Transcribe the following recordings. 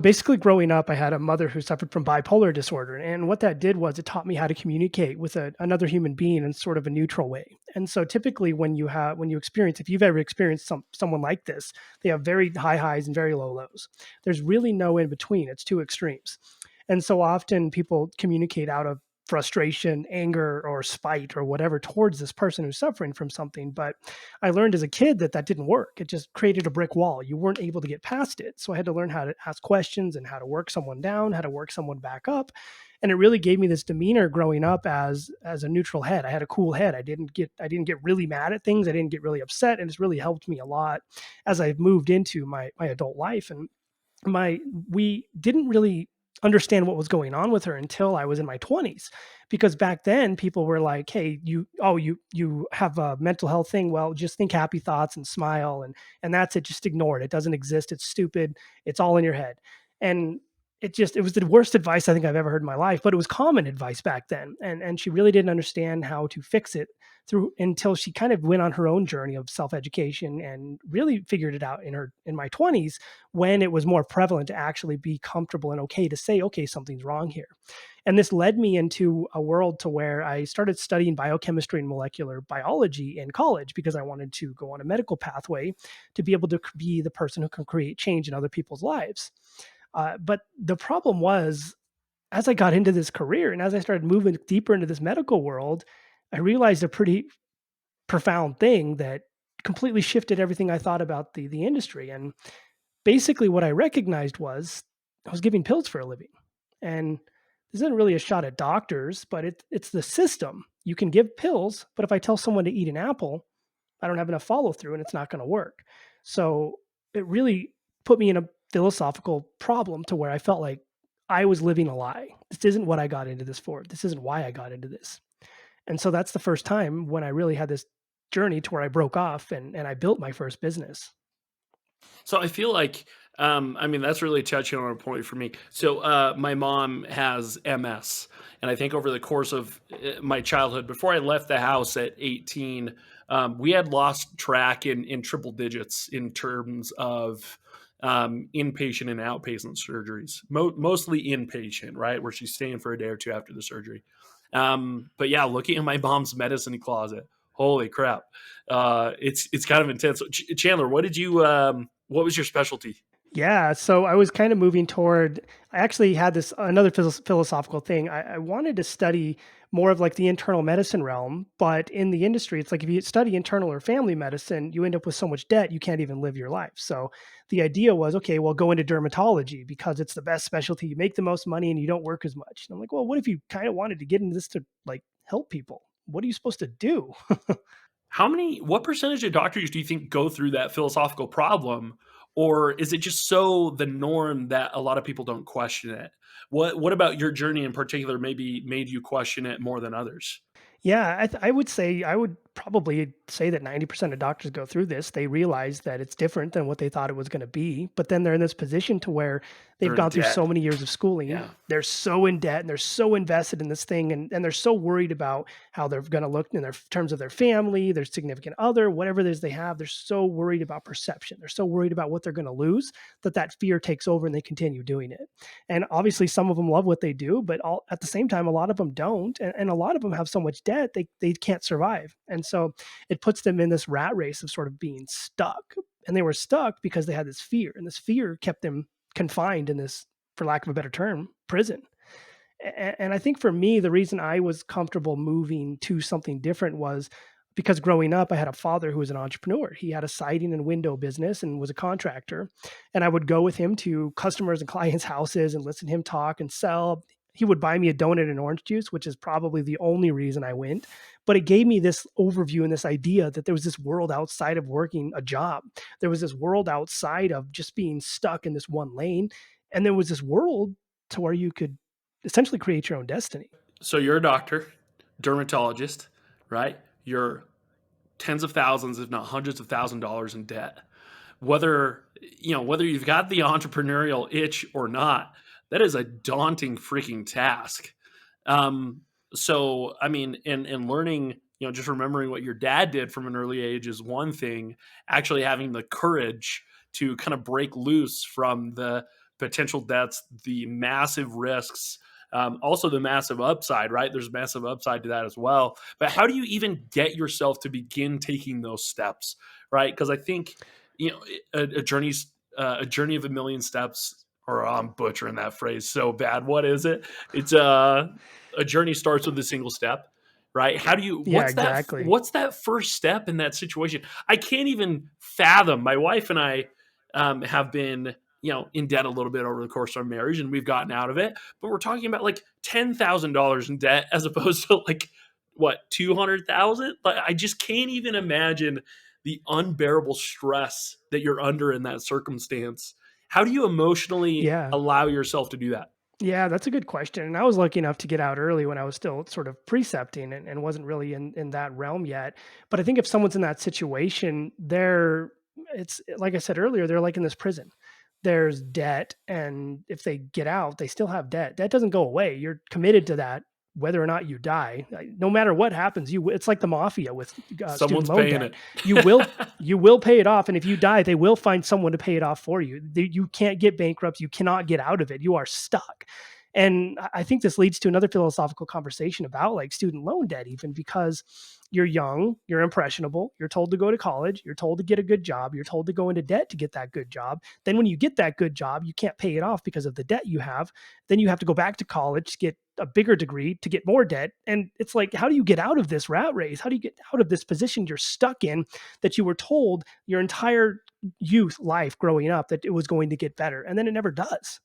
Basically, growing up, I had a mother who suffered from bipolar disorder, and what that did was it taught me how to communicate with another human being in sort of a neutral way. And so, typically, when you experience, if you've ever experienced someone like this, they have very high highs and very low lows. There's really no in between. It's two extremes, and so often people communicate out of frustration, anger, or spite, or whatever towards this person who's suffering from something. But I learned as a kid that that didn't work. It just created a brick wall. You weren't able to get past it. So I had to learn how to ask questions and how to work someone down, how to work someone back up. And it really gave me this demeanor growing up as a neutral head. I had a cool head. I didn't get really mad at things. I didn't get really upset. And it's really helped me a lot as I've moved into my adult life. And my we didn't really understand what was going on with her until I was in my 20s, because back then people were like, hey, you have a mental health thing, well, just think happy thoughts and smile, and that's it, just ignore it, it doesn't exist, it's stupid, it's all in your head. And it was the worst advice I think I've ever heard in my life, but it was common advice back then, and she really didn't understand how to fix it through until she kind of went on her own journey of self-education and really figured it out in my 20s, when it was more prevalent to actually be comfortable and okay to say, okay, something's wrong here. And this led me into a world to where I started studying biochemistry and molecular biology in college because I wanted to go on a medical pathway to be able to be the person who can create change in other people's lives. But the problem was, as I got into this career and as I started moving deeper into this medical world, I realized a pretty profound thing that completely shifted everything I thought about the industry. And basically what I recognized was I was giving pills for a living. And this isn't really a shot at doctors, but it's the system. You can give pills, but if I tell someone to eat an apple, I don't have enough follow through and it's not going to work. So it really put me in a philosophical problem to where I felt like I was living a lie. This isn't what I got into this for. This isn't why I got into this. And so that's the first time when I really had this journey to where I broke off and I built my first business. So I feel like, I mean, that's really touching on a point for me. So my mom has MS, and I think over the course of my childhood, before I left the house at 18, we had lost track in triple digits in terms of inpatient and outpatient surgeries. Mostly inpatient, right, where she's staying for a day or two after the surgery. But yeah, looking at my mom's medicine closet, holy crap, it's kind of intense. So, Chandler, what was your specialty? Yeah, so I was kind of moving toward. I actually had this another philosophical thing. I wanted to study more of like the internal medicine realm, but in the industry, it's like if you study internal or family medicine, you end up with so much debt you can't even live your life. So the idea was, okay, well, go into dermatology because it's the best specialty. You make the most money and you don't work as much. And I'm like, well, what if you kind of wanted to get into this to like help people? What are you supposed to do? What percentage of doctors do you think go through that philosophical problem? Or is it just so the norm that a lot of people don't question it? What about your journey in particular maybe made you question it more than others? Yeah, I would say I would probably say that 90% of doctors go through this. They realize that it's different than what they thought it was going to be, but then they're in this position to where they've They're in gone through debt. so many years of schooling. Yeah. They're so in debt and they're so invested in this thing, and they're so worried about how they're going to look in their terms of their family, their significant other, whatever it is they have. They're so worried about perception. They're so worried about what they're going to lose that that fear takes over and they continue doing it. And obviously, some of them love what they do, but at the same time, a lot of them don't, and a lot of them have so much debt they can't survive. And so it puts them in this rat race of sort of being stuck. And they were stuck because they had this fear, and this fear kept them confined in this, for lack of a better term, prison. And I think for me, the reason I was comfortable moving to something different was because growing up, I had a father who was an entrepreneur. He had a siding and window business and was a contractor. And I would go with him to customers and clients' houses and listen to him talk and sell. He would buy me a donut and orange juice, which is probably the only reason I went. But it gave me this overview and this idea that there was this world outside of working a job. There was this world outside of just being stuck in this one lane. And there was this world to where you could essentially create your own destiny. So you're a doctor, dermatologist, right? You're tens of thousands, if not hundreds of $1,000s in debt. Whether you've got the entrepreneurial itch or not, that is a daunting freaking task. Um, so I mean, in learning, just remembering what your dad did from an early age is one thing. Actually having the courage to kind of break loose from potential debts, the massive risks, also the massive upside, right? There's massive upside to that as well. But how do you even get yourself to begin taking those steps, right? Because I think, you know, a journey of a million steps, or I'm butchering that phrase so bad. What is it? It's a journey starts with a single step, right? How do you Yeah, exactly. what's that first step in that situation? I can't even fathom. My wife and I have been, you know, in debt a little bit over the course of our marriage, and we've gotten out of it, but we're talking about like $10,000 in debt as opposed to like what, 200,000. Like, I just can't even imagine the unbearable stress that you're under in that circumstance. How do you emotionally Yeah. allow yourself to do that? Yeah, that's a good question. And I was lucky enough to get out early when I was still sort of precepting and wasn't really in that realm yet. But I think if someone's in that situation, it's like I said earlier, they're like in this prison. There's debt, and if they get out, they still have debt. Debt doesn't go away. You're committed to that, whether or not you die. No matter what happens, it's like the mafia with student Someone's loan paying debt. it. You will you will pay it off, and if you die, they will find someone to pay it off for you. You can't get bankrupt. You cannot get out of it. You are stuck. And I think this leads to another philosophical conversation about like student loan debt, even because you're young, you're impressionable, you're told to go to college, you're told to get a good job, you're told to go into debt to get that good job. Then when you get that good job, you can't pay it off because of the debt you have. Then you have to go back to college to get a bigger degree to get more debt. And it's like, how do you get out of this rat race? How do you get out of this position you're stuck in that you were told your entire youth life growing up that it was going to get better? And then it never does.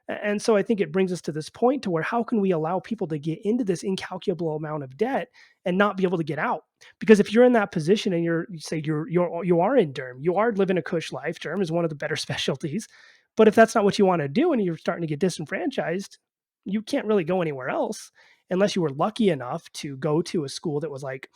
And so I think it brings us to this point to where how can we allow people to get into this incalculable amount of debt and not be able to get out? Because if you're in that position and you say you are in derm, you are living a cush life. Derm is one of the better specialties. But if that's not what you want to do and you're starting to get disenfranchised, you can't really go anywhere else unless you were lucky enough to go to a school that was like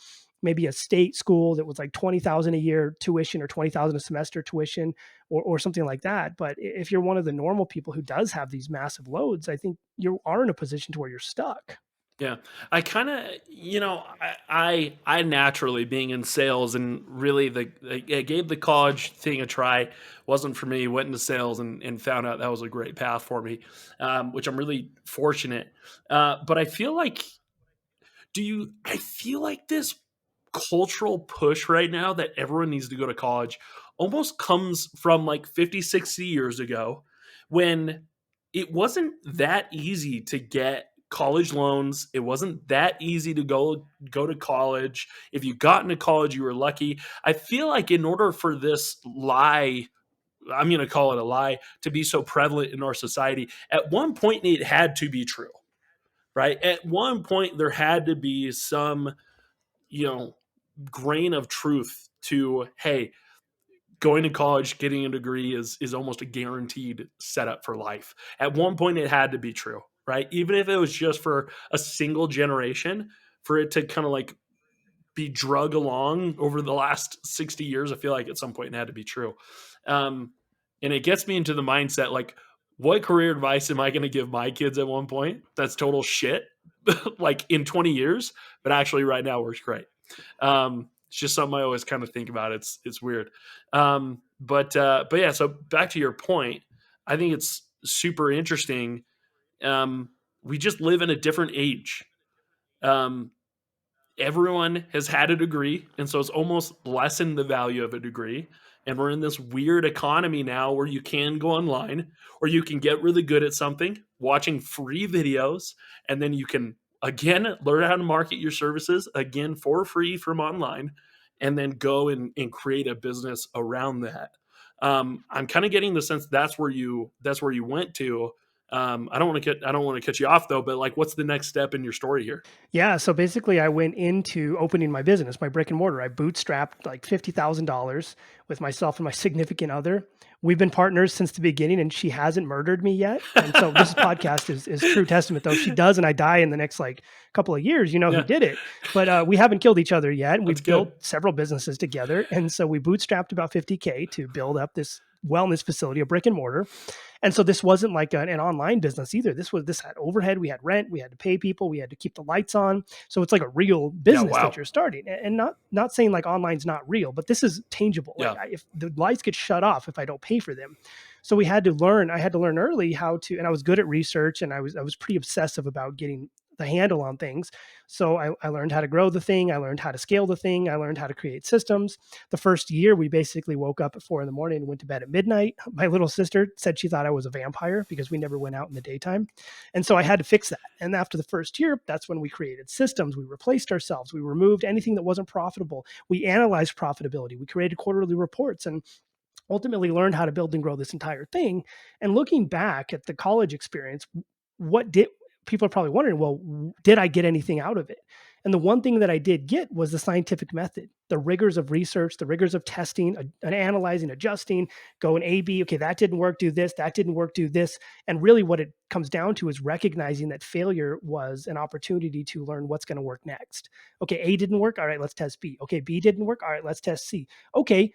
maybe a state school that was like 20,000 a year tuition or 20,000 a semester tuition or something like that. But if you're one of the normal people who does have these massive loads, I think you are in a position to where you're stuck. Yeah, I kind of, you know, I naturally being in sales and really I gave the college thing a try. Wasn't for me. Went into sales and found out that was a great path for me, which I'm really fortunate. But I feel like, I feel like this cultural push right now that everyone needs to go to college almost comes from like 50, 60 years ago when it wasn't that easy to get college loans. It wasn't that easy to go to college. If you got into college, you were lucky. I feel like in order for this lie, I'm going to call it a lie, to be so prevalent in our society, at one point it had to be true, right? At one point there had to be some, you know, grain of truth to, hey, going to college, getting a degree is almost a guaranteed setup for life. At one point it had to be true, right? Even if it was just for a single generation, for it to kind of like be drug along over the last 60 years, I feel like at some point it had to be true. um, and it gets me into the mindset like, what career advice am I going to give my kids at one point that's total shit like in 20 years, but actually right now works great. It's just something I always kind of think about. It's weird. But yeah. So back to your point, I think it's super interesting. Um, we just live in a different age. Um, Everyone has had a degree, and so it's almost lessened the value of a degree. And we're in this weird economy now where you can go online or you can get really good at something watching free videos, and then you can again learn how to market your services again for free from online, and then go and create a business around that. I'm kind of getting the sense that's where you went to. I don't want to cut you off though, but like, what's the next step in your story here? Yeah, so basically, I went into opening my business, my brick and mortar. I bootstrapped like $50,000 with myself and my significant other. We've been partners since the beginning, and she hasn't murdered me yet. And so this podcast is true testament. Though if she does, and I die in the next like couple of years, you know who Yeah, did it. But we haven't killed each other yet. that's We've good. built several businesses together, and so we bootstrapped about 50K to build up this wellness facility, a brick and mortar. And so this wasn't like an online business either. This had overhead, we had rent, we had to pay people, we had to keep the lights on. So it's like a real Yeah, business that wow. you're starting, and not saying like online's not real, but this is tangible. Like Yeah. if the lights get shut off if I don't pay for them. So I had to learn early how to, and I was good at research, and I was pretty obsessive about getting the handle on things. So I learned how to grow the thing. I learned how to scale the thing. I learned how to create systems. The first year, we basically woke up at 4 in the morning and went to bed at midnight. My little sister said she thought I was a vampire because we never went out in the daytime. And so I had to fix that. And after the first year, that's when we created systems. We replaced ourselves. We removed anything that wasn't profitable. We analyzed profitability. We created quarterly reports and ultimately learned how to build and grow this entire thing. And looking back at the college experience, what did people are probably wondering, well, did I get anything out of it? And the one thing that I did get was the scientific method, the rigors of research, the rigors of testing, and analyzing, adjusting, going A, B, okay, that didn't work, do this, that didn't work, do this. And really what it comes down to is recognizing that failure was an opportunity to learn what's going to work next. Okay, A didn't work. All right, let's test B. Okay, B didn't work. All right, let's test C. Okay,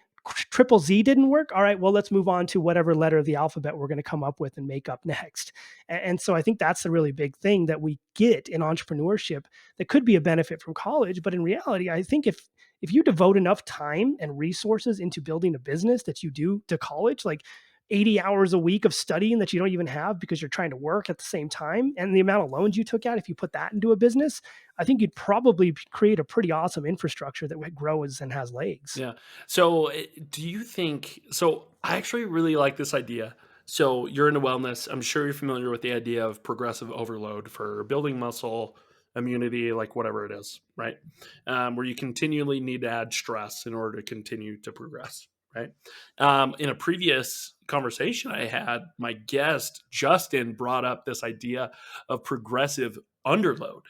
triple Z didn't work. All right, well, let's move on to whatever letter of the alphabet we're going to come up with and make up next. And so I think that's the really big thing that we get in entrepreneurship that could be a benefit from college. But in reality, I think if you devote enough time and resources into building a business that you do to college, like 80 hours a week of studying that you don't even have because you're trying to work at the same time, and the amount of loans you took out, if you put that into a business, I think you'd probably create a pretty awesome infrastructure that grows and has legs. Yeah. So, do you think so I actually really like this idea. So, you're into wellness. I'm sure you're familiar with the idea of progressive overload for building muscle, immunity, like whatever it is, right? Where you continually need to add stress in order to continue to progress, right? In a previous conversation I had, my guest, Justin, brought up this idea of progressive underload,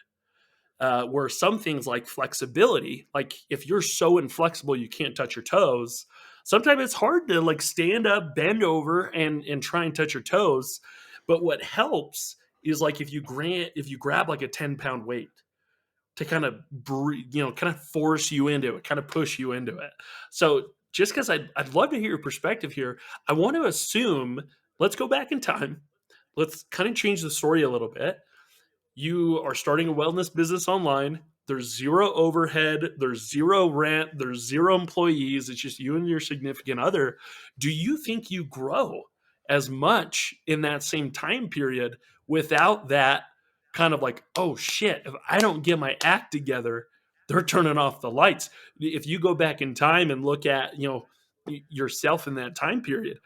where some things like flexibility, like if you're so inflexible you can't touch your toes, sometimes it's hard to like stand up, bend over, and try and touch your toes. But what helps is like if you grab like a 10-pound weight to kind of kind of force you into it, kind of push you into it. So just because I'd love to hear your perspective here, I want to assume, let's go back in time. Let's kind of change the story a little bit. You are starting a wellness business online. There's zero overhead, there's zero rent, there's zero employees. It's just you and your significant other. Do you think you grow as much in that same time period without that kind of like, oh shit, if I don't get my act together, they're turning off the lights? If you go back in time and look at, yourself in that time period,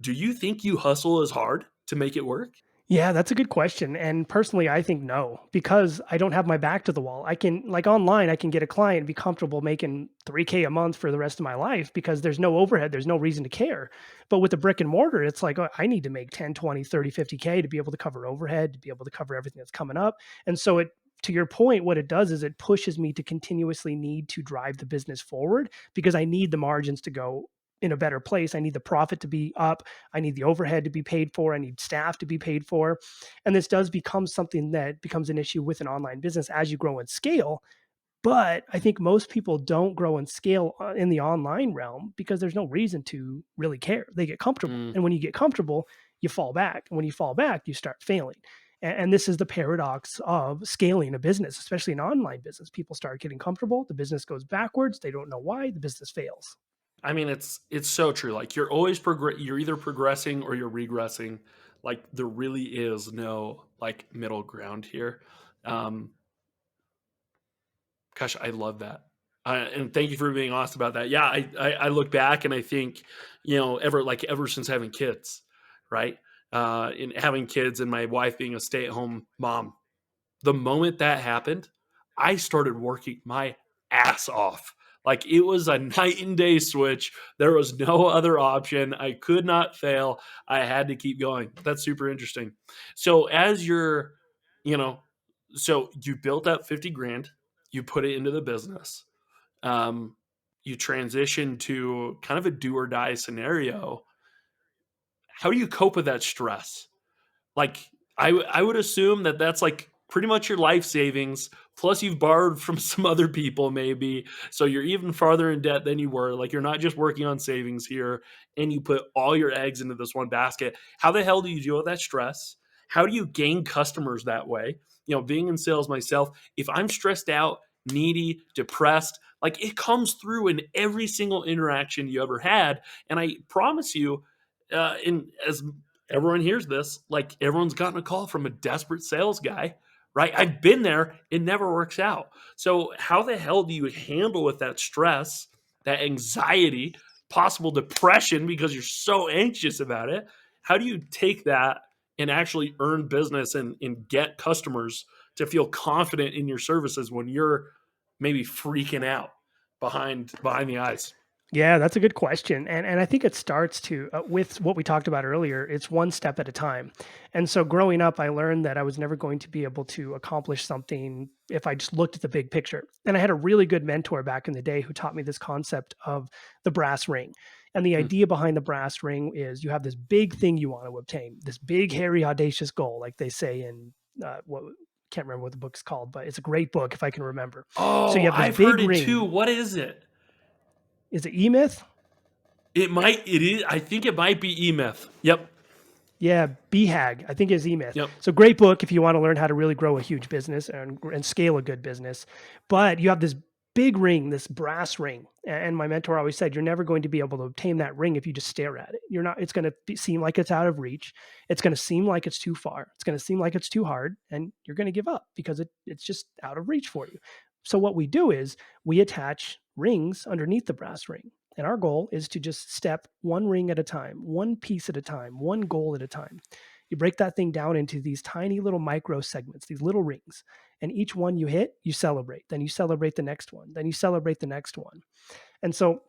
do you think you hustle as hard to make it work? Yeah, that's a good question. And personally, I think no, because I don't have my back to the wall. I can, like online, I can get a client and be comfortable making 3K a month for the rest of my life because there's no overhead, there's no reason to care. But with the brick and mortar, it's like, oh, I need to make 10, 20, 30, 50K to be able to cover overhead, to be able to cover everything that's coming up. And so to your point, what it does is it pushes me to continuously need to drive the business forward because I need the margins to go in a better place. I need the profit to be up. I need the overhead to be paid for. I need staff to be paid for. And this does become something that becomes an issue with an online business as you grow and scale. But I think most people don't grow and scale in the online realm because there's no reason to really care. They get comfortable. Mm. And when you get comfortable, you fall back. And when you fall back, you start failing. And this is the paradox of scaling a business, especially an online business. People start getting comfortable, the business goes backwards, they don't know why, the business fails. I mean, it's so true. Like you're either progressing or you're regressing. Like there really is no like middle ground here. Um, Gosh, I love that. And thank you for being honest about that. Yeah, I look back and I think, ever since having kids, right? In having kids and my wife being a stay at home mom, the moment that happened, I started working my ass off. Like it was a night and day switch. There was no other option. I could not fail. I had to keep going. That's super interesting. So you know, so you built up 50 grand, you put it into the business. Um, you transition to kind of a do or die scenario. How do you cope with that stress? Like, I would assume that that's, like, pretty much your life savings, plus you've borrowed from some other people maybe, so you're even farther in debt than you were, like, you're not just working on savings here, and you put all your eggs into this one basket. How the hell do you deal with that stress? How do you gain customers that way? Being in sales myself, if I'm stressed out, needy, depressed, like, it comes through in every single interaction you ever had, and I promise you, and as everyone hears this, like everyone's gotten a call from a desperate sales guy, right? I've been there. It never works out. So how the hell do you handle with that stress, that anxiety, possible depression because you're so anxious about it? How do you take that and actually earn business and get customers to feel confident in your services when you're maybe freaking out behind the eyes? Yeah, that's a good question, and I think it starts to with what we talked about earlier. It's one step at a time, and so growing up, I learned that I was never going to be able to accomplish something if I just looked at the big picture. And I had a really good mentor back in the day who taught me this concept of the brass ring. And the Hmm. idea behind the brass ring is you have this big thing you want to obtain, this big, hairy, audacious goal, like they say in what can't remember what the book's called, but it's a great book if I can remember. So you Oh, have this I've heard big it too. ring. What is it? Is it E Myth? It is. I think it might be E-Myth. Yep. Yeah, BHAG, I think is E-Myth. Yep. So great book if you want to learn how to really grow a huge business and scale a good business. But you have this big ring, this brass ring. And my mentor always said, you're never going to be able to obtain that ring if you just stare at it. You're not, it's going to seem like it's out of reach. It's going to seem like it's too far. It's going to seem like it's too hard. And you're going to give up because it's just out of reach for you. So what we do is we attach rings underneath the brass ring. And our goal is to just step one ring at a time, one piece at a time, one goal at a time. You break that thing down into these tiny little micro segments, these little rings. And each one you hit, you celebrate. Then you celebrate the next one. Then you celebrate the next one. And so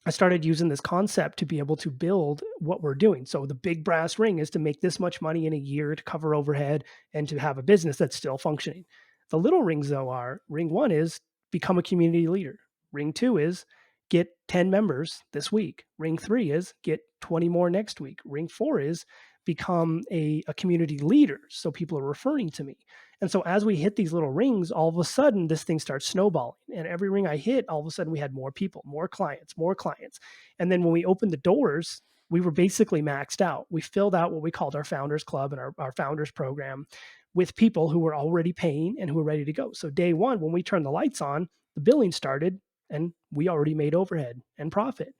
I started using this concept to be able to build what we're doing. So the big brass ring is to make this much money in a year to cover overhead and to have a business that's still functioning. The little rings, though, are ring one is become a community leader. Ring two is get 10 members this week. Ring three is get 20 more next week. Ring four is become a community leader. So people are referring to me. And so as we hit these little rings, all of a sudden this thing starts snowballing. And every ring I hit, all of a sudden we had more people, more clients, more clients. And then when we opened the doors, we were basically maxed out. We filled out what we called our founders club and our founders program with people who were already paying and who were ready to go. So day one, when we turned the lights on, the billing started and we already made overhead and profit.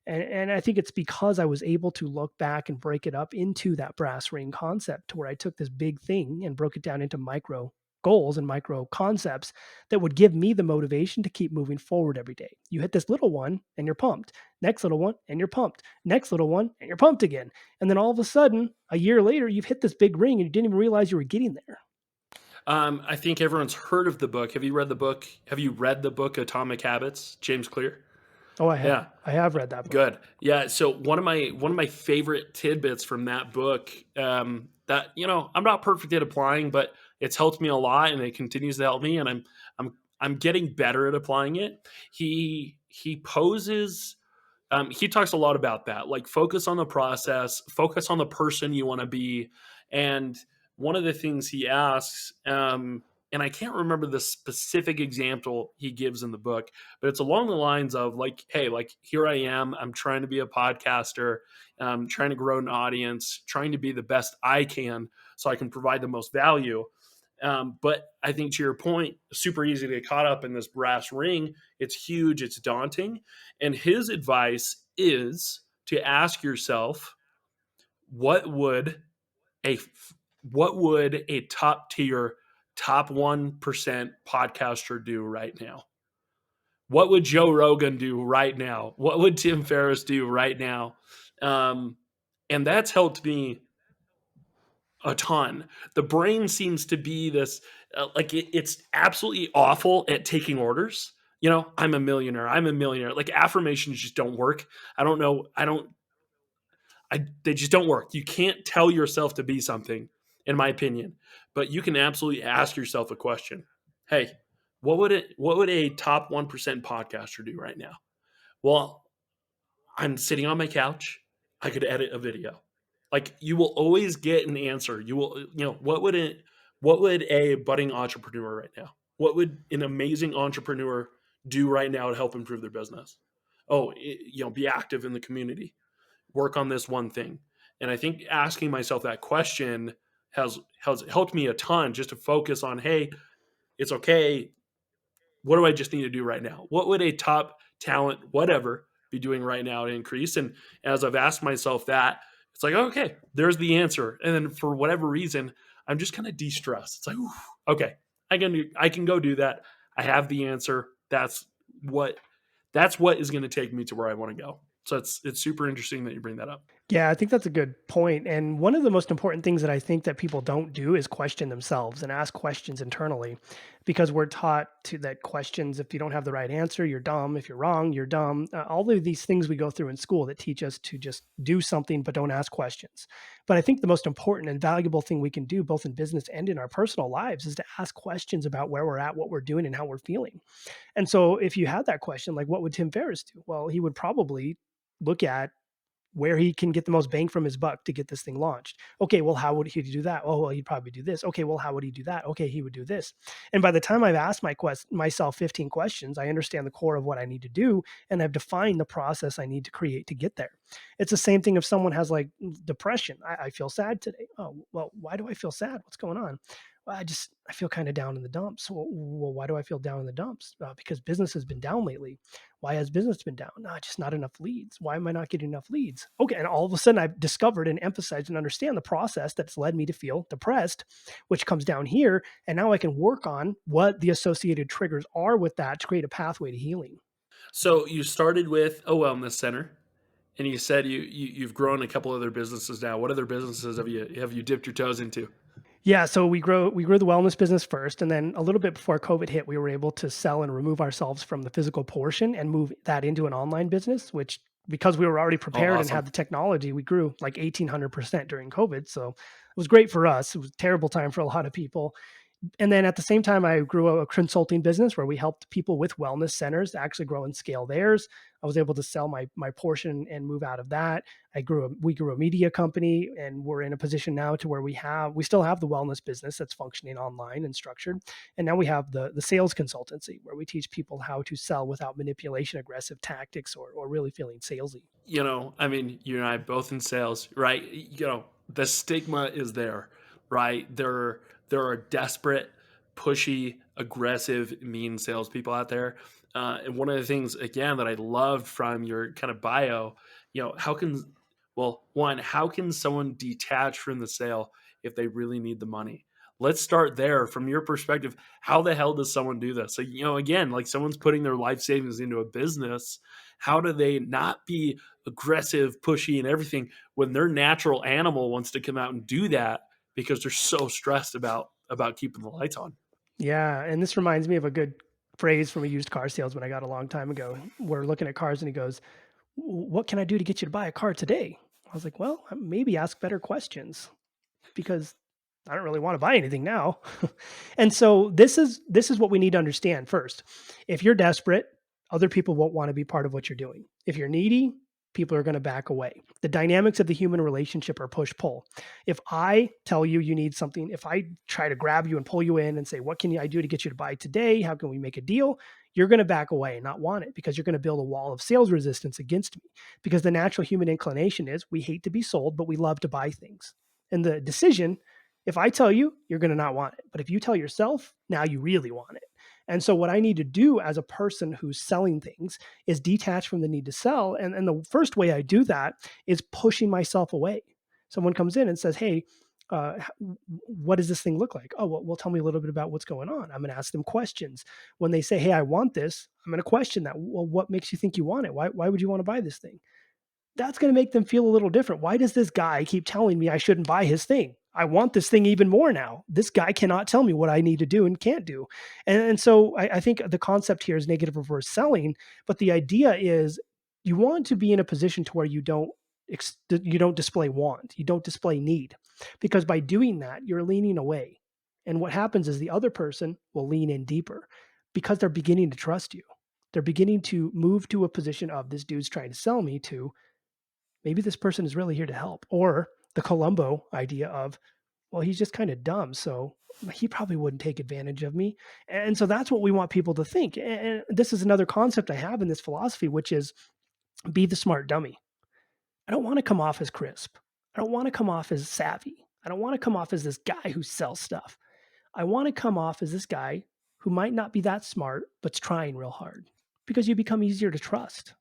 And I think it's because I was able to look back and break it up into that brass ring concept to where I took this big thing and broke it down into micro goals and micro concepts that would give me the motivation to keep moving forward every day. You hit this little one and you're pumped. Next little one and you're pumped. Next little one and you're pumped again. And then all of a sudden, a year later, you've hit this big ring and you didn't even realize you were getting there. I think everyone's heard of the book. Have you read the book? Have you read the book Atomic Habits, James Clear? Oh, Yeah. I have read that book. Good. Yeah. So one of my favorite tidbits from that book, that I'm not perfect at applying, but it's helped me a lot, and it continues to help me, and I'm getting better at applying it. He poses. He talks a lot about that, like focus on the process, focus on the person you want to be, and one of the things he asks, and I can't remember the specific example he gives in the book, but it's along the lines of like, hey, like here I am, I'm trying to be a podcaster, trying to grow an audience, trying to be the best I can so I can provide the most value. But I think to your point, super easy to get caught up in this brass ring. It's huge, it's daunting. And his advice is to ask yourself, what would a what would a top tier, top 1% podcaster do right now? What would Joe Rogan do right now? What would Tim Ferriss do right now? Um, and that's helped me a ton. The brain seems to be this, like it's absolutely awful at taking orders. I'm a millionaire. I'm a millionaire. Like affirmations just don't work. I don't know. They just don't work. You can't tell yourself to be something, in my opinion, but you can absolutely ask yourself a question. Hey, what would a top 1% podcaster do right now? Well, I'm sitting on my couch. I could edit a video. Like you will always get an answer. What would a budding entrepreneur right now? What would an amazing entrepreneur do right now to help improve their business? Oh, be active in the community. Work on this one thing. And I think asking myself that question has helped me a ton just to focus on, hey, it's okay. What do I just need to do right now? What would a top talent, whatever, be doing right now to increase? And as I've asked myself that, It's like, okay, there's the answer. And then for whatever reason, I'm just kind of de-stressed. It's like, "Oof, okay, I can go do that. I have the answer. What that's what is going to take me to where I want to go." So it's super interesting that you bring that up. Yeah, I think that's a good point. And one of the most important things that I think that people don't do is question themselves and ask questions internally because we're taught to that questions, if you don't have the right answer, you're dumb. If you're wrong, you're dumb. All of these things we go through in school that teach us to just do something but don't ask questions. But I think the most important and valuable thing we can do, both in business and in our personal lives, is to ask questions about where we're at, what we're doing, and how we're feeling. And so if you had that question, like what would Tim Ferriss do? Well, he would probably look at where he can get the most bang from his buck to get this thing launched. Okay, well, how would he do that? Oh, well, he'd probably do this. Okay, well, how would he do that? Okay, he would do this. And by the time I've asked myself 15 questions, I understand the core of what I need to do, and I've defined the process I need to create to get there. It's the same thing if someone has like depression. I feel sad today. Oh, well, why do I feel sad? What's going on? Well, I feel kind of down in the dumps. Well, why do I feel down in the dumps? Because business has been down lately. Why has business been down? No, just not enough leads. Why am I not getting enough leads? Okay. And all of a sudden I've discovered and emphasized and understand the process that's led me to feel depressed, which comes down here. And now I can work on what the associated triggers are with that to create a pathway to healing. So you started with a wellness center, and you said you've grown a couple other businesses now. What other businesses have you dipped your toes into? Yeah, so we grew the wellness business first, and then a little bit before COVID hit, we were able to sell and remove ourselves from the physical portion and move that into an online business, which because we were already Oh, prepared and awesome. had the technology, we grew like 1,800% during COVID. So it was great for us. It was a terrible time for a lot of people. And then at the same time, I grew a consulting business where we helped people with wellness centers to actually grow and scale theirs. I was able to sell my portion and move out of that. We grew a media company, and we're in a position now to where we still have the wellness business that's functioning online and structured, and now we have the sales consultancy where we teach people how to sell without manipulation, aggressive tactics, or really feeling salesy. I mean, you and I both in sales, right? The stigma is there, right? There are desperate, pushy, aggressive, mean salespeople out there. And one of the things, again, that I loved from your kind of bio, how can, well, one, how can someone detach from the sale if they really need the money? Let's start there. From your perspective, how the hell does someone do this? So, again, like someone's putting their life savings into a business. How do they not be aggressive, pushy, and everything when their natural animal wants to come out and do that because they're so stressed about keeping the lights on? Yeah, and this reminds me of a good phrase from a used car salesman I got a long time ago. We're looking at cars, and he goes, what can I do to get you to buy a car today? I was like, well, maybe ask better questions because I don't really want to buy anything now. And so this is what we need to understand first. If you're desperate, other people won't want to be part of what you're doing. If you're needy, people are going to back away. The dynamics of the human relationship are push pull. If I tell you you need something, if I try to grab you and pull you in and say, what can I do to get you to buy today? How can we make a deal? You're going to back away and not want it because you're going to build a wall of sales resistance against me. Because the natural human inclination is we hate to be sold, but we love to buy things. And the decision, if I tell you, you're going to not want it. But if you tell yourself, now you really want it. And so, what I need to do as a person who's selling things is detach from the need to sell. And the first way I do that is pushing myself away. Someone comes in and says, hey, what does this thing look like? Oh, well, tell me a little bit about what's going on. I'm going to ask them questions. When they say, hey, I want this, I'm going to question that. Well, what makes you think you want it? Why would you want to buy this thing? That's going to make them feel a little different. Why does this guy keep telling me I shouldn't buy his thing? I want this thing even more now. This guy cannot tell me what I need to do and can't do. And so I think the concept here is negative reverse selling, but the idea is you want to be in a position to where you don't display want, you don't display need, because by doing that, you're leaning away. And what happens is the other person will lean in deeper because they're beginning to trust you. They're beginning to move to a position of this dude's trying to sell me to maybe this person is really here to help. Or the Columbo idea of, well, he's just kind of dumb. So he probably wouldn't take advantage of me. And so that's what we want people to think. And this is another concept I have in this philosophy, which is be the smart dummy. I don't want to come off as crisp. I don't want to come off as savvy. I don't want to come off as this guy who sells stuff. I want to come off as this guy who might not be that smart, but's trying real hard because you become easier to trust.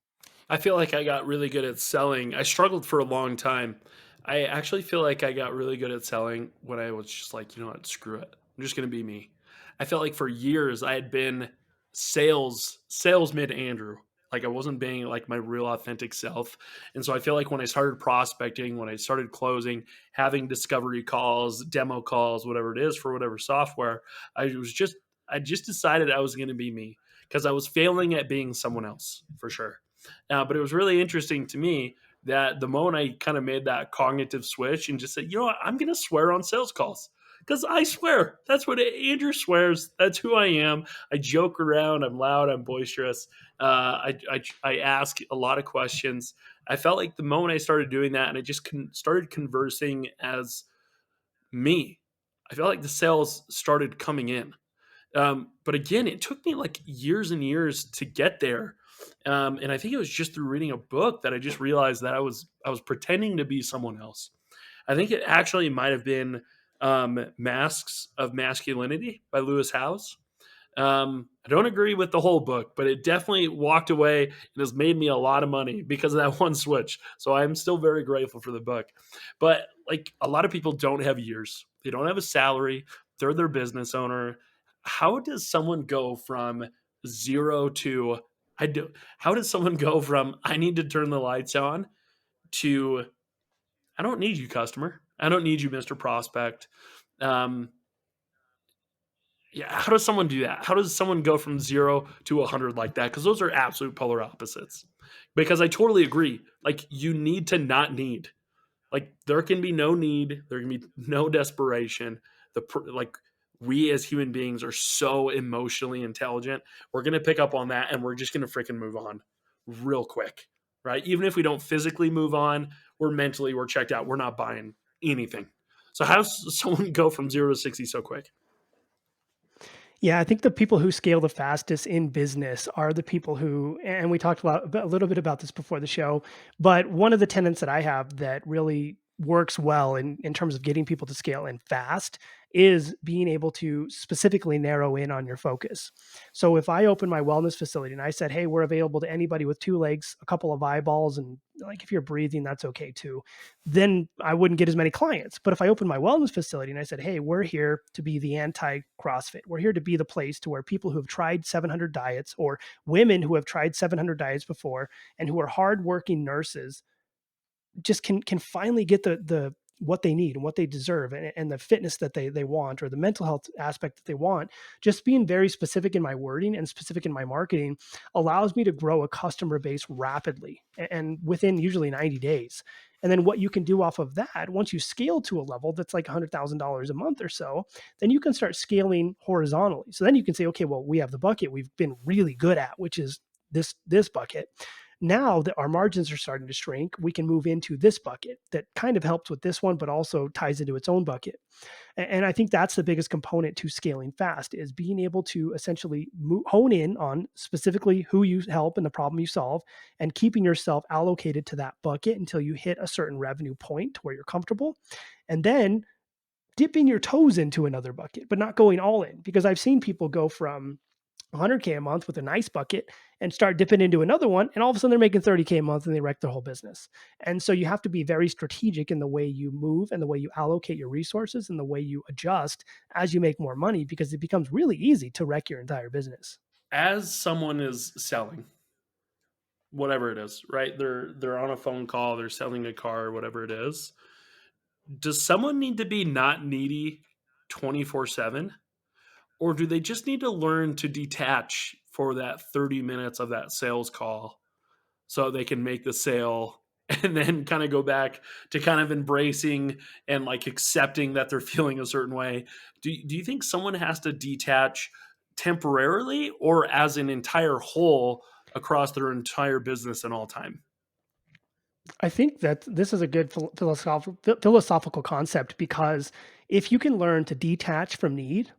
I feel like I got really good at selling. I struggled for a long time. I actually feel like I got really good at selling when I was just like, you know what, screw it. I'm just gonna be me. I felt like for years I had been salesman Andrew. Like I wasn't being like my real authentic self. And so I feel like when I started prospecting, when I started closing, having discovery calls, demo calls, whatever it is for whatever software, I was just I just decided I was gonna be me because I was failing at being someone else for sure. But it was really interesting to me that the moment I kind of made that cognitive switch and just said, you know what, I'm going to swear on sales calls because I swear that's what Andrew swears. That's who I am. I joke around. I'm loud. I'm boisterous. I ask a lot of questions. I felt like the moment I started doing that and I just started conversing as me, I felt like the sales started coming in. But again, it took me like years and years to get there. And I think it was just through reading a book that I just realized that I was pretending to be someone else. I think it actually might have been Masks of Masculinity by Lewis Howes. I don't agree with the whole book, but it definitely walked away and has made me a lot of money because of that one switch. So I'm still very grateful for the book. But like a lot of people don't have years, they don't have a salary, they're their business owner. How does someone go from zero to I do? How does someone go from I need to turn the lights on to I don't need you, customer. I don't need you, Mister Prospect. Um, Yeah, how does someone do that? How does someone go from 0 to 100 like that? Because those are absolute polar opposites. Because I totally agree. Like, you need to not need. Like, there can be no need, there can be no desperation. Like, we as human beings are so emotionally intelligent. We're gonna pick up on that, and we're just gonna freaking move on real quick, right? Even if we don't physically move on, we're checked out. We're not buying anything. So how does someone go from 0 to 60 so quick? Yeah, I think the people who scale the fastest in business are the people who, and we talked a little bit about this before the show, but one of the tenets that I have that really works well in terms of getting people to scale and fast is being able to specifically narrow in on your focus. So if I open my wellness facility and I said, hey, we're available to anybody with two legs, a couple of eyeballs, and like if you're breathing, that's okay too, then I wouldn't get as many clients. But if I opened my wellness facility and I said, hey, we're here to be the anti CrossFit, we're here to be the place to where people who have tried 700 diets or women who have tried 700 diets before and who are hardworking nurses just can finally get the what they need and what they deserve and the fitness that they want or the mental health aspect that they want. Just being very specific in my wording and specific in my marketing allows me to grow a customer base rapidly and within usually 90 days. And then what you can do off of that, once you scale to a level that's like $100,000 a month or so, then you can start scaling horizontally. So then you can say, okay, well, we have the bucket we've been really good at, which is this bucket. Now that our margins are starting to shrink, we can move into this bucket that kind of helps with this one, but also ties into its own bucket. And I think that's the biggest component to scaling fast is being able to essentially hone in on specifically who you help and the problem you solve and keeping yourself allocated to that bucket until you hit a certain revenue point where you're comfortable. And then dipping your toes into another bucket, but not going all in because I've seen people go from 100K a month with a nice bucket and start dipping into another one. And all of a sudden they're making 30K a month and they wreck their whole business. And so you have to be very strategic in the way you move and the way you allocate your resources and the way you adjust as you make more money because it becomes really easy to wreck your entire business. As someone is selling, whatever it is, right? They're on a phone call, they're selling a car, whatever it is. Does someone need to be not needy 24/7 or do they just need to learn to detach for that 30 minutes of that sales call so they can make the sale and then kind of go back to kind of embracing and like accepting that they're feeling a certain way? Do you think someone has to detach temporarily or as an entire whole across their entire business and all time? I think that this is a good philosophical concept because if you can learn to detach from need,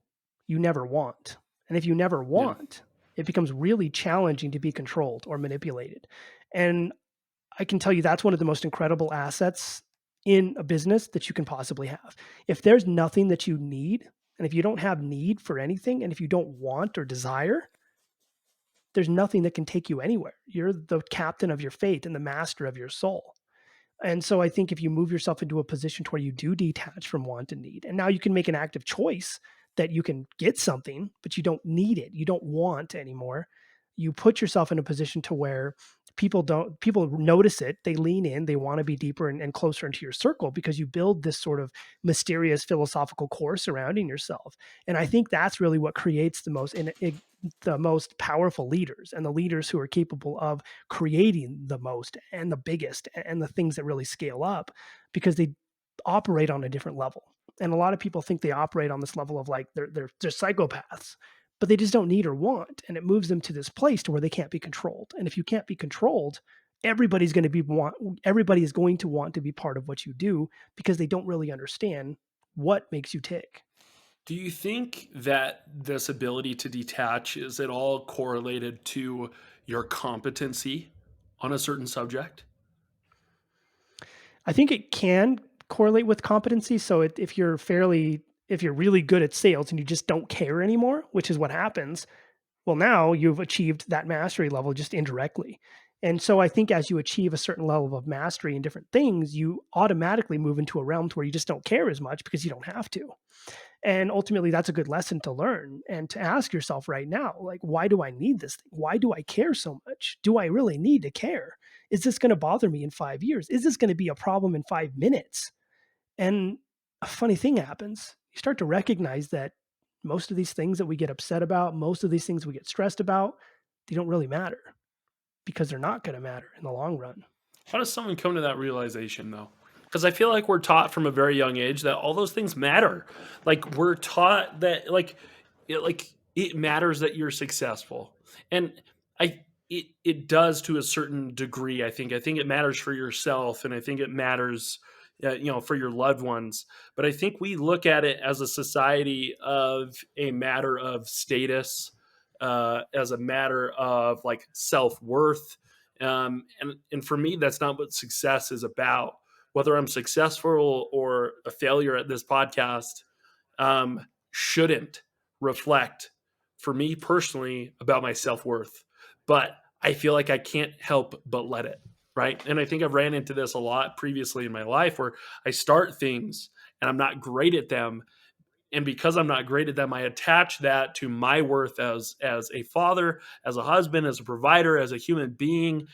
you never want. And if you never Yeah. want, it becomes really challenging to be controlled or manipulated. And I can tell you that's one of the most incredible assets in a business that you can possibly have. If there's nothing that you need, and if you don't have need for anything, and if you don't want or desire, there's nothing that can take you anywhere. You're the captain of your fate and the master of your soul. And so I think if you move yourself into a position to where you do detach from want and need, and now you can make an active choice that you can get something, but you don't need it, you don't want anymore. You put yourself in a position to where people notice it, they lean in, they want to be deeper and closer into your circle because you build this sort of mysterious philosophical core surrounding yourself. And I think that's really what creates the most powerful leaders and the leaders who are capable of creating the most and the biggest and the things that really scale up because they operate on a different level. And a lot of people think they operate on this level of like they're psychopaths, but they just don't need or want. And it moves them to this place to where they can't be controlled. And if you can't be controlled, everybody is going to want to be part of what you do because they don't really understand what makes you tick. Do you think that this ability to detach is at all correlated to your competency on a certain subject? I think it can correlate with competency. So if you're really good at sales and you just don't care anymore, which is what happens, well, now you've achieved that mastery level just indirectly. And so I think as you achieve a certain level of mastery in different things, you automatically move into a realm to where you just don't care as much because you don't have to. And ultimately, that's a good lesson to learn and to ask yourself right now, like, why do I need this thing? Why do I care so much? Do I really need to care? Is this going to bother me in 5 years? Is this going to be a problem in 5 minutes? And a funny thing happens. You start to recognize that most of these things that we get upset about, most of these things we get stressed about, they don't really matter because they're not going to matter in the long run. How does someone come to that realization though? Because I feel like we're taught from a very young age that all those things matter. Like we're taught that it matters that you're successful. And it does to a certain degree, I think it matters for yourself and I think it matters for your loved ones. But I think we look at it as a society of a matter of status, as a matter of like self-worth, and for me, that's not what success is about. Whether I'm successful or a failure at this podcast, shouldn't reflect, for me personally, about my self worth. But I feel like I can't help but let it, right? And I think I've ran into this a lot previously in my life where I start things and I'm not great at them, and because I'm not great at them, I attach that to my worth as a father, as a husband, as a provider, as a human being,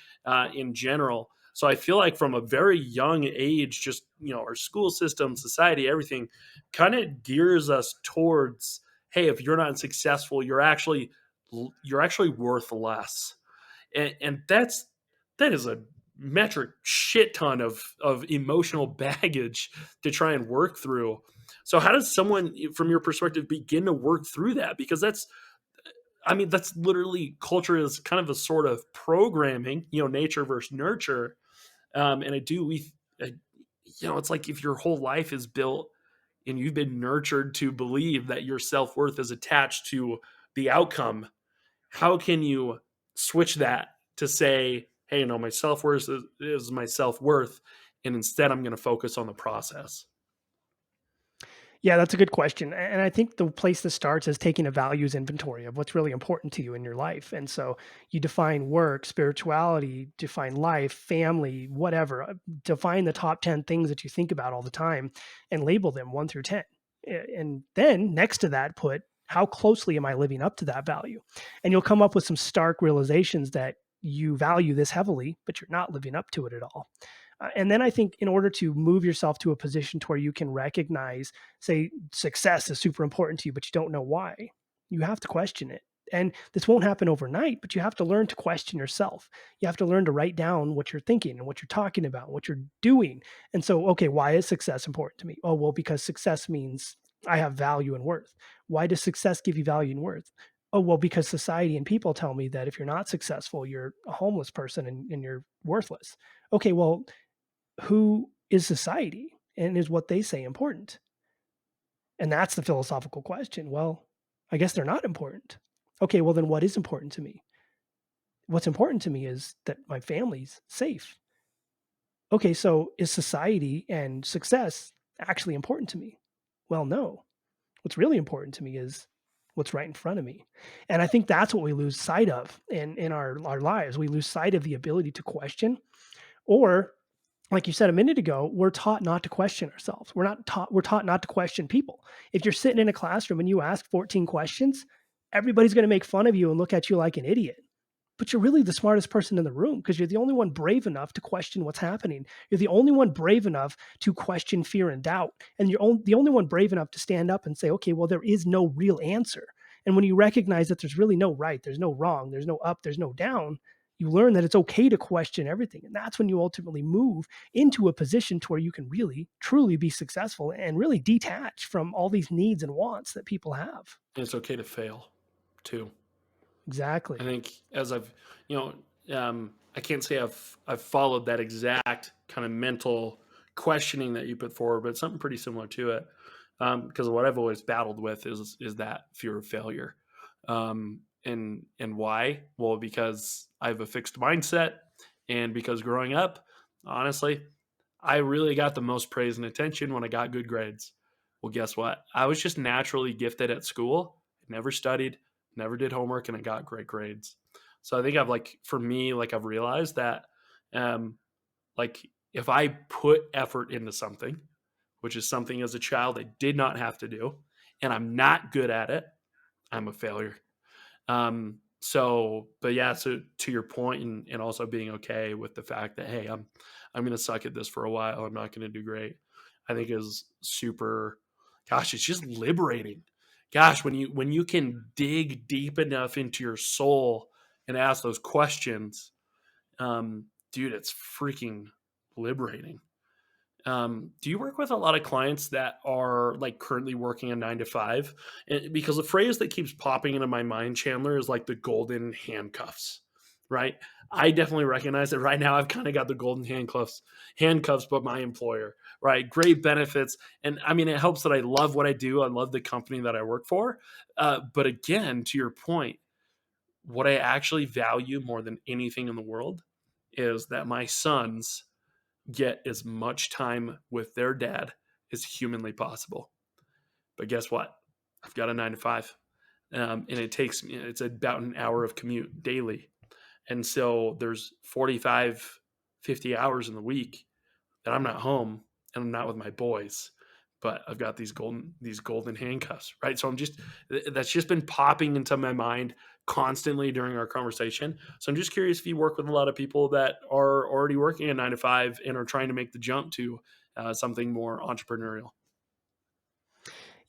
in general. So I feel like from a very young age, just our school system, society, everything kind of gears us towards, hey, if you're not successful, you're actually worth less, and that is a metric shit ton of emotional baggage to try and work through. So how does someone from your perspective begin to work through that? Because that's literally culture is kind of a sort of programming, nature versus nurture. And I do we it's like if your whole life is built and you've been nurtured to believe that your self-worth is attached to the outcome, how can you switch that to say, hey, my self-worth is my self-worth, and instead I'm going to focus on the process? Yeah, that's a good question. And I think the place that starts is taking a values inventory of what's really important to you in your life. And so you define work, spirituality, define life, family, whatever. Define the top 10 things that you think about all the time and label them 1 through 10. And then next to that, put how closely am I living up to that value? And you'll come up with some stark realizations that you value this heavily, but you're not living up to it at all. And then I think in order to move yourself to a position to where you can recognize, say, success is super important to you, but you don't know why, you have to question it. And this won't happen overnight, but you have to learn to question yourself. You have to learn to write down what you're thinking and what you're talking about, what you're doing. And so, okay, why is success important to me? Oh, well, because success means I have value and worth. Why does success give you value and worth? Oh, well, because society and people tell me that if you're not successful, you're a homeless person and you're worthless. Okay, well, who is society and is what they say important? And that's the philosophical question. Well, I guess they're not important. Okay, well, then what is important to me? What's important to me is that my family's safe. Okay, so is society and success actually important to me? Well, no. What's really important to me is what's right in front of me. And I think that's what we lose sight of in our lives. We lose sight of the ability to question or like you said a minute ago, we're taught not to question ourselves. We're taught not to question people. If you're sitting in a classroom and you ask 14 questions, everybody's going to make fun of you and look at you like an idiot. But you're really the smartest person in the room because you're the only one brave enough to question what's happening. You're the only one brave enough to question fear and doubt. And the only one brave enough to stand up and say, okay, well, there is no real answer. And when you recognize that there's really no right, there's no wrong, there's no up, there's no down, you learn that it's okay to question everything. And that's when you ultimately move into a position to where you can really, truly be successful and really detach from all these needs and wants that people have. And it's okay to fail too. I Exactly. think as I've, you I can't say I've followed that exact kind of mental questioning that you put forward, but it's something pretty similar to it. Because what I've always battled with is that fear of failure, and why? Well, because I have a fixed mindset, and because growing up, honestly, I really got the most praise and attention when I got good grades. Well, guess what? I was just naturally gifted at school. Never studied, never did homework, and I got great grades. So I think I've like for me, like I've realized that um like if I put effort into something, which is something as a child I did not have to do, and I'm not good at it, I'm a failure. But yeah, so to your point, and also being okay with the fact that, hey, I'm gonna suck at this for a while. I'm not gonna do great. I think is super, gosh, it's just liberating. Gosh, when you can dig deep enough into your soul and ask those questions, dude, it's freaking liberating. Do you work with a lot of clients that are like currently working a 9 to 5? Because the phrase that keeps popping into my mind, Chandler, is like the golden handcuffs, right? I definitely recognize that right now. I've kind of got the golden handcuffs, but my employer, right? Great benefits, and I mean, it helps that I love what I do. I love the company that I work for. But again, to your point, what I actually value more than anything in the world is that my sons get as much time with their dad as humanly possible. But guess what? I've got a 9 to 5, and it takes me, it's about an hour of commute daily. And so there's 45, 50 hours in the week that I'm not home and I'm not with my boys, but I've got these golden handcuffs, right? So I'm just that's just been popping into my mind constantly during our conversation. So I'm just curious if you work with a lot of people that are already working a 9 to 5 and are trying to make the jump to something more entrepreneurial.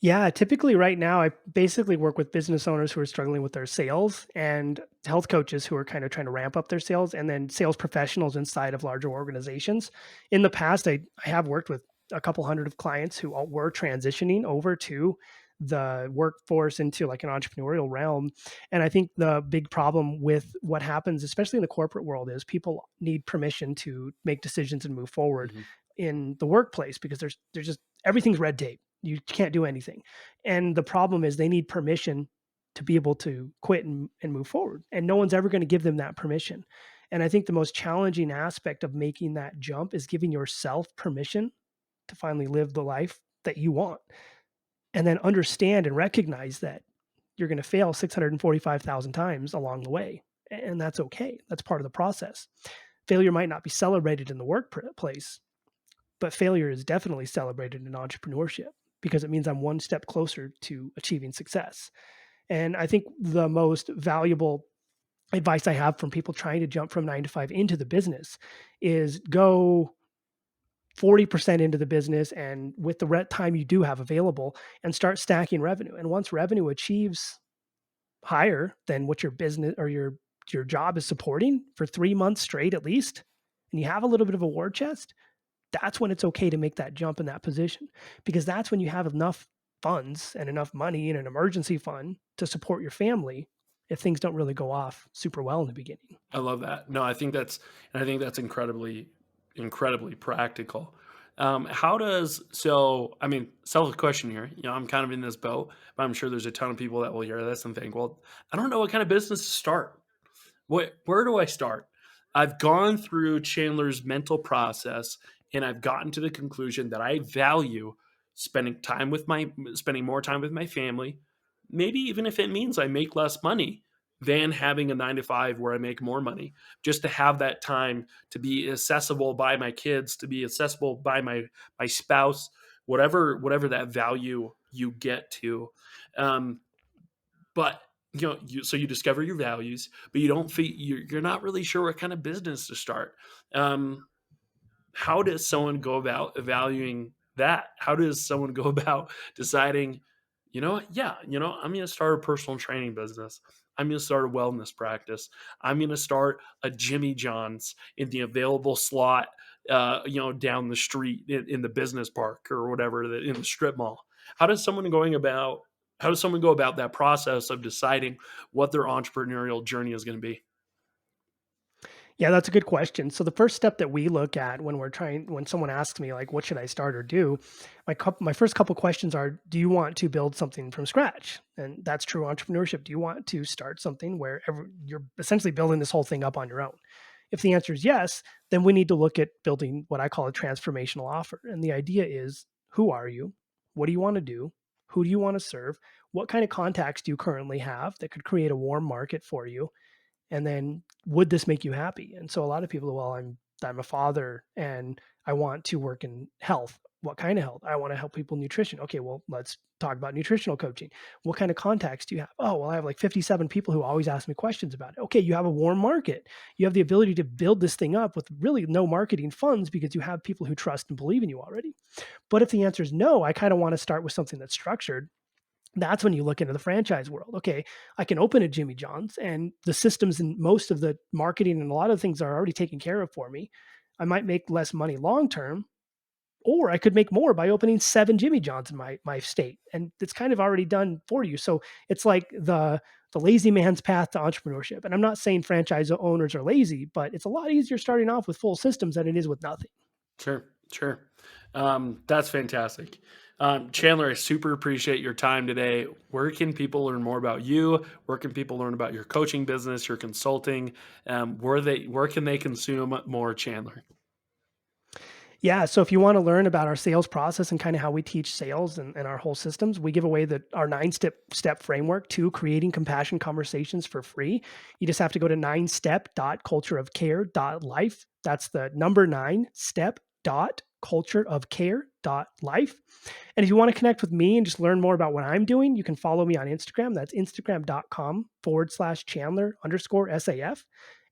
Yeah, typically right now, I basically work with business owners who are struggling with their sales and health coaches who are kind of trying to ramp up their sales and then sales professionals inside of larger organizations. In the past, I have worked with a couple hundred of clients who all were transitioning over to the workforce into like an entrepreneurial realm. And I think the big problem with what happens, especially in the corporate world, is people need permission to make decisions and move forward Hmm. in the workplace because there's just everything's red tape. You can't do anything. And the problem is they need permission to be able to quit and move forward. And no one's ever going to give them that permission. And I think the most challenging aspect of making that jump is giving yourself permission to finally live the life that you want. And then understand and recognize that you're going to fail 645,000 times along the way. And that's okay. That's part of the process. Failure might not be celebrated in the workplace, but failure is definitely celebrated in entrepreneurship because it means I'm one step closer to achieving success. And I think the most valuable advice I have from people trying to jump from 9 to 5 into the business is go 40% into the business and with the time you do have available and start stacking revenue. And once revenue achieves higher than what your business or your job is supporting for 3 months straight at least, and you have a little bit of a war chest, that's when it's okay to make that jump in that position because that's when you have enough funds and enough money in an emergency fund to support your family if things don't really go off super well in the beginning. I love that. No, I think that's incredibly practical. How does so? I mean, selfish question here. I'm kind of in this boat, but I'm sure there's a ton of people that will hear this and think, well, I don't know what kind of business to start. Where do I start? I've gone through Chandler's mental process and I've gotten to the conclusion that I value spending more time with my family, maybe even if it means I make less money. than having a 9 to 5 where I make more money, just to have that time to be accessible by my kids, to be accessible by my spouse, whatever that value you get to. Um, but you discover your values, but you don't feel you're not really sure what kind of business to start. Um, how does someone go about evaluating that? How does someone go about deciding, what? Yeah, I'm going to start a personal training business. I'm going to start a wellness practice. I'm going to start a Jimmy John's in the available slot, down the street in the business park or whatever, in the strip mall. How does someone going about? How does someone go about that process of deciding what their entrepreneurial journey is going to be? Yeah, that's a good question. So the first step that we look at when someone asks me like, what should I start or do? My first couple questions are, do you want to build something from scratch? And that's true entrepreneurship. Do you want to start something where you're essentially building this whole thing up on your own? If the answer is yes, then we need to look at building what I call a transformational offer. And the idea is, who are you? What do you want to do? Who do you want to serve? What kind of contacts do you currently have that could create a warm market for you? And then, would this make you happy? And so a lot of people, well, I'm a father and I want to work in health. What kind of health? I want to help people nutrition. Okay, well, let's talk about nutritional coaching. What kind of contacts do you have? Oh, well, I have like 57 people who always ask me questions about it. Okay, you have a warm market. You have the ability to build this thing up with really no marketing funds because you have people who trust and believe in you already. But if the answer is no, I kind of want to start with something that's structured. That's when you look into the franchise world. Okay, I can open a Jimmy John's and the systems and most of the marketing and a lot of things are already taken care of for me. I might make less money long term, or I could make more by opening 7 Jimmy John's in my state. And it's kind of already done for you. So it's like the lazy man's path to entrepreneurship. And I'm not saying franchise owners are lazy, but it's a lot easier starting off with full systems than it is with nothing. Sure, sure. That's fantastic. Chandler, I super appreciate your time today. Where can people learn more about you? Where can people learn about your coaching business, your consulting? Where can they consume more Chandler? Yeah. So if you want to learn about our sales process and kind of how we teach sales and our whole systems, we give away our 9-step framework to creating compassion conversations for free. You just have to go to 9step.cultureofcare.life. That's the number 9step.cultureofcare.life. And if you want to connect with me and just learn more about what I'm doing, you can follow me on Instagram. That's instagram.com/Chandler_SAF.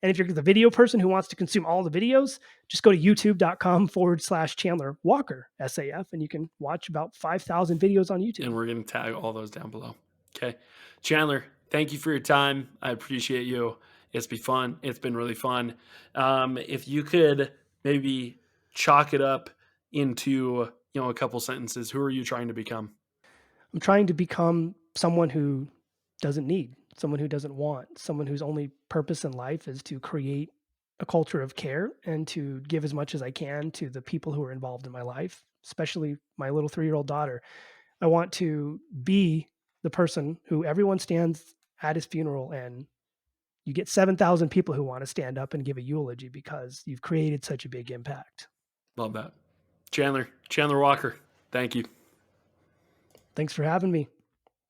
And if you're the video person who wants to consume all the videos, just go to youtube.com/Chandler Walker SAF and you can watch about 5,000 videos on YouTube. And we're going to tag all those down below. Okay. Chandler, thank you for your time. I appreciate you. It's been fun. It's been really fun. If you could maybe chalk it up into, a couple sentences, who are you trying to become? I'm trying to become someone who doesn't need, someone who doesn't want, someone whose only purpose in life is to create a culture of care and to give as much as I can to the people who are involved in my life, especially my little 3-year-old daughter. I want to be the person who everyone stands at his funeral and you get 7,000 people who want to stand up and give a eulogy because you've created such a big impact. Love that. Chandler Walker, thank you. Thanks for having me.